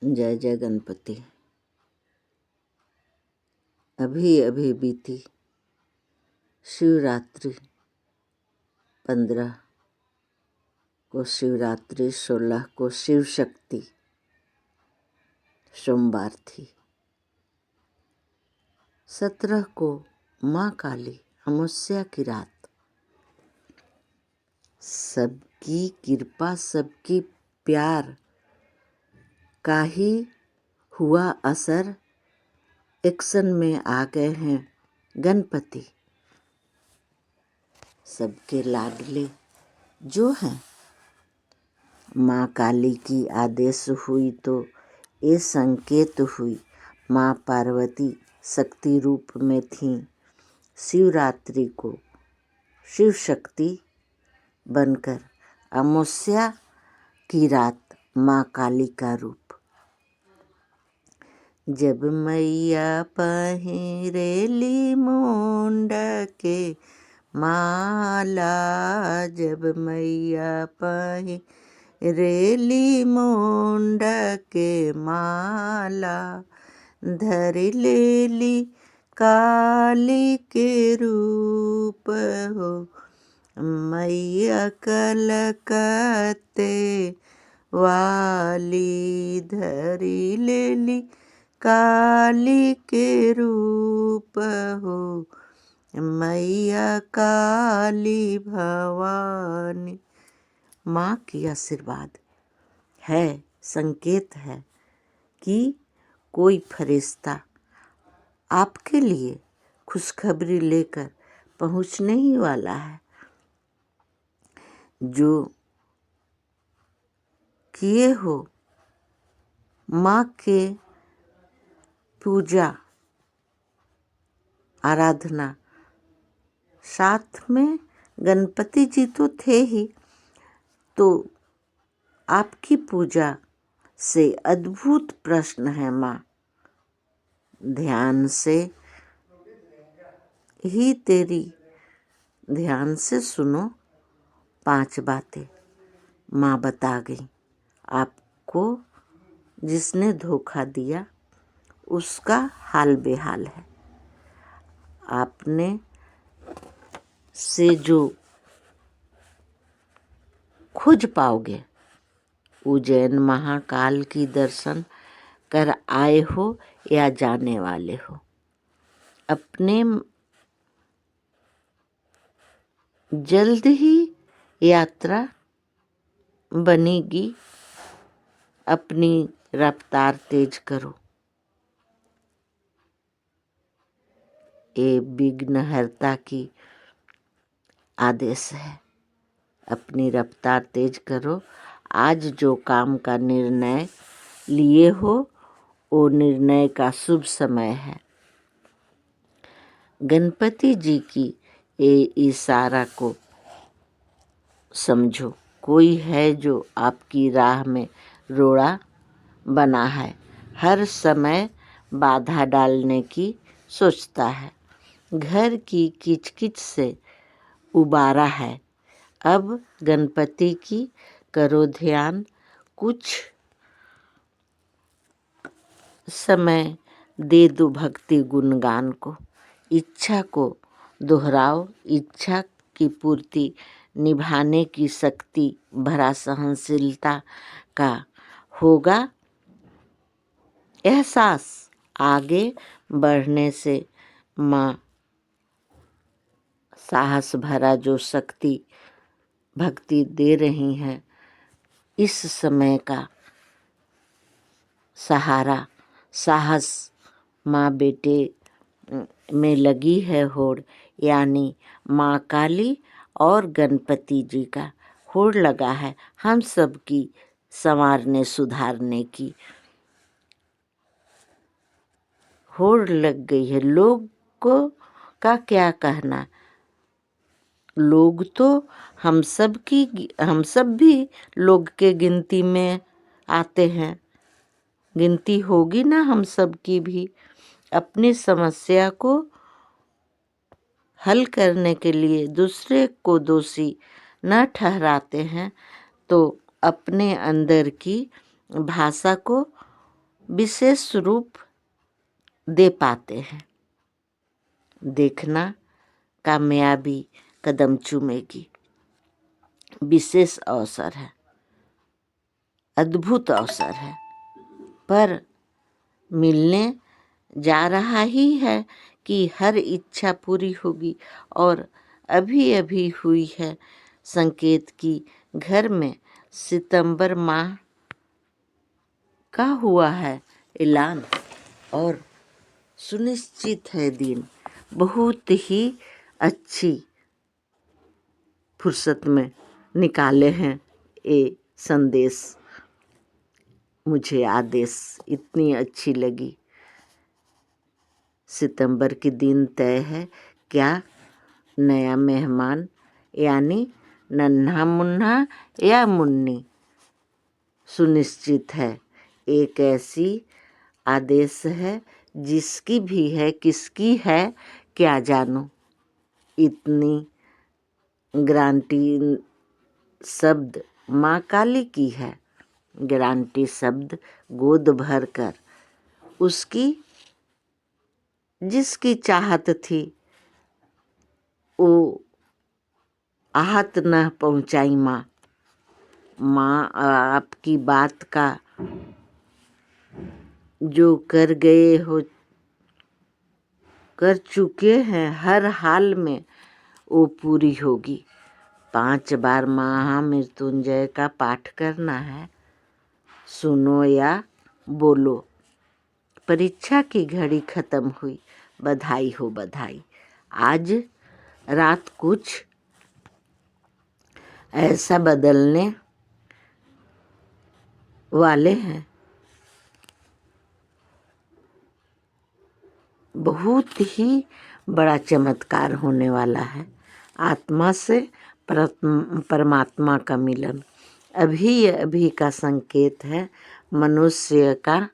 जय जय गणपति। अभी अभी बीती शिवरात्रि। 15 को शिवरात्रि, 16 को शिव शक्ति सोमवार थी। 17 को माँ काली अमावस्या की रात। सबकी कृपा, सबकी प्यार का ही हुआ असर। एक्शन में आ गए हैं गणपति। सबके लाडले जो हैं। माँ काली की आदेश हुई तो ये संकेत हुई। माँ पार्वती शक्ति रूप में थीं। शिवरात्रि को शिव शक्ति बनकर, अमावस्या की रात माँ काली का रूप। जब मैया पहिरेली मुंड के माला, जब मैया पहिरेली मुंड के माला, धरि लेली काली के रूप हो। मैया कलकत्ते वाली, धरि लेली काली के रूप हो। मैया काली भवानी। माँ की आशीर्वाद है, संकेत है कि कोई फरिश्ता आपके लिए खुशखबरी लेकर पहुँचने ही वाला है। जो किए हो माँ के पूजा आराधना, साथ में गणपति जी तो थे ही, तो आपकी पूजा से अद्भुत प्रश्न है माँ। ध्यान से ही तेरी, ध्यान से सुनो 5 बातें माँ बता गई। आपको जिसने धोखा दिया उसका हाल बेहाल है। आपने से जो खोज पाओगे, उज्जैन महाकाल की दर्शन कर आए हो या जाने वाले हो, अपने जल्द ही यात्रा बनेगी। अपनी रफ्तार तेज करो। ये विघ्नहर्ता की आदेश है। अपनी रफ्तार तेज करो। आज जो काम का निर्णय लिए हो वो निर्णय का शुभ समय है। गणपति जी की ये इशारा को समझो। कोई है जो आपकी राह में रोड़ा बना है, हर समय बाधा डालने की सोचता है, घर की किचकिच से उबारा है। अब गणपति की करो ध्यान, कुछ समय दे दो भक्ति गुणगान को। इच्छा को दोहराओ, इच्छा की पूर्ति निभाने की शक्ति भरा सहनशीलता का होगा एहसास। आगे बढ़ने से माँ साहस भरा जो शक्ति भक्ति दे रही हैं, इस समय का सहारा साहस माँ बेटे में लगी है होड़। यानी माँ काली और गणपति जी का होड़ लगा है हम सब की संवारने सुधारने की होड़ लग गई है। लोग को का क्या कहना, लोग तो हम सब भी लोग के गिनती में आते हैं। गिनती होगी ना हम सब की भी। अपनी समस्या को हल करने के लिए दूसरे को दोषी न ठहराते हैं, तो अपने अंदर की भाषा को विशेष रूप दे पाते हैं। देखना कामयाबी कदम चूमेगी। विशेष अवसर है, अद्भुत अवसर है, पर मिलने जा रहा ही है कि हर इच्छा पूरी होगी। और अभी अभी हुई है संकेत की घर में सितंबर माह का हुआ है ऐलान, और सुनिश्चित है दिन। बहुत ही अच्छी फुर्सत में निकाले हैं ये संदेश। मुझे आदेश इतनी अच्छी लगी। सितंबर की दिन तय है। क्या नया मेहमान यानी नन्हा मुन्ना या मुन्नी सुनिश्चित है। एक ऐसी आदेश है जिसकी भी है किसकी है क्या जानूं। इतनी गारंटी शब्द माँ काली की है। गारंटी शब्द गोद भर कर उसकी जिसकी चाहत थी वो आहत न पहुँचाई माँ। माँ आपकी बात का जो कर गए हो कर चुके हैं हर हाल में वो पूरी होगी। 5 बार महामृत्युंजय का पाठ करना है। सुनो या बोलो। परीक्षा की घड़ी खत्म हुई। बधाई हो बधाई। आज रात कुछ ऐसा बदलने वाले हैं, बहुत ही बड़ा चमत्कार होने वाला है। आत्मा से परमात्मा का मिलन अभी अभी का संकेत है। मनुष्य का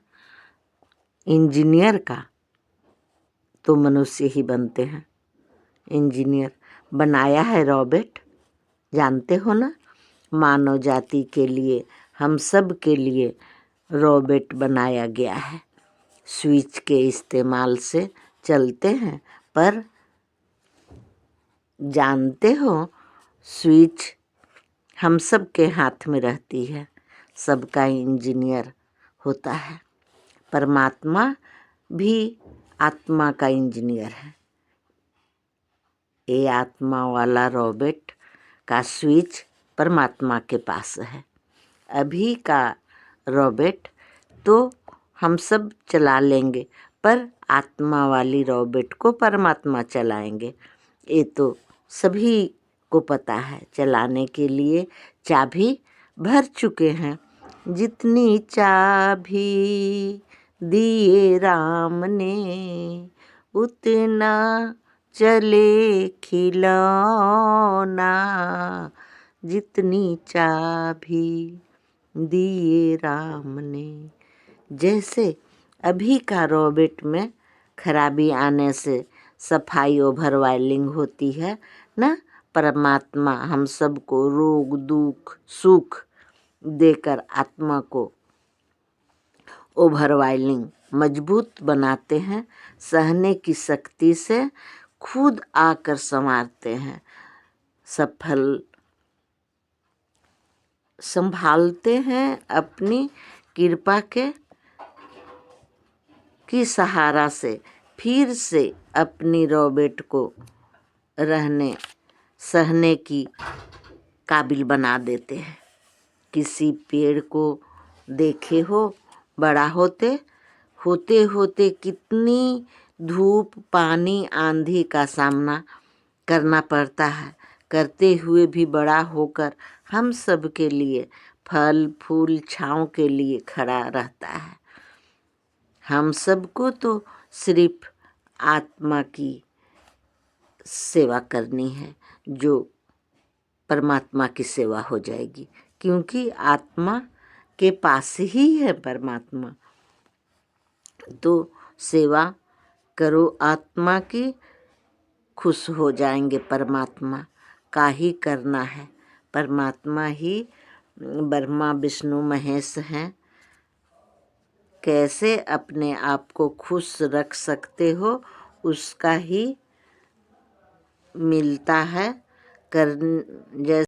इंजीनियर का तो मनुष्य ही बनते हैं। इंजीनियर बनाया है रॉबर्ट, जानते हो ना। मानव जाति के लिए, हम सब के लिए रॉबर्ट बनाया गया है। स्विच के इस्तेमाल से चलते हैं, पर जानते हो स्विच हम सब के हाथ में रहती है। सबका इंजीनियर होता है। परमात्मा भी आत्मा का इंजीनियर है। ये आत्मा वाला रॉबर्ट का स्विच परमात्मा के पास है। अभी का रॉबर्ट तो हम सब चला लेंगे, पर आत्मा वाली रॉबर्ट को परमात्मा चलाएंगे। ये तो सभी को पता है। चलाने के लिए चाबी भर चुके हैं। जितनी चाबी दिए राम ने उतना चले खिलौना। जितनी चाबी दिए राम ने। जैसे अभी का रॉबर्ट में खराबी आने से सफाई ओवर वायलिंग होती है ना। परमात्मा हम सबको रोग दुख सुख देकर आत्मा को ओवर वायलिंग मजबूत बनाते हैं। सहने की शक्ति से खुद आकर संवारते हैं। सफल संभालते हैं अपनी कृपा के की सहारा से। फिर से अपनी रॉबर्ट को रहने सहने की काबिल बना देते हैं। किसी पेड़ को देखे हो, बड़ा होते होते होते कितनी धूप पानी आंधी का सामना करना पड़ता है। करते हुए भी बड़ा होकर हम सब के लिए फल फूल छाँव के लिए खड़ा रहता है। हम सबको तो सिर्फ आत्मा की सेवा करनी है, जो परमात्मा की सेवा हो जाएगी, क्योंकि आत्मा के पास ही है परमात्मा। तो सेवा करो आत्मा की, खुश हो जाएंगे परमात्मा। का ही करना है। परमात्मा ही ब्रह्मा विष्णु महेश हैं। कैसे अपने आप को खुश रख सकते हो उसका ही मिलता है। जैसे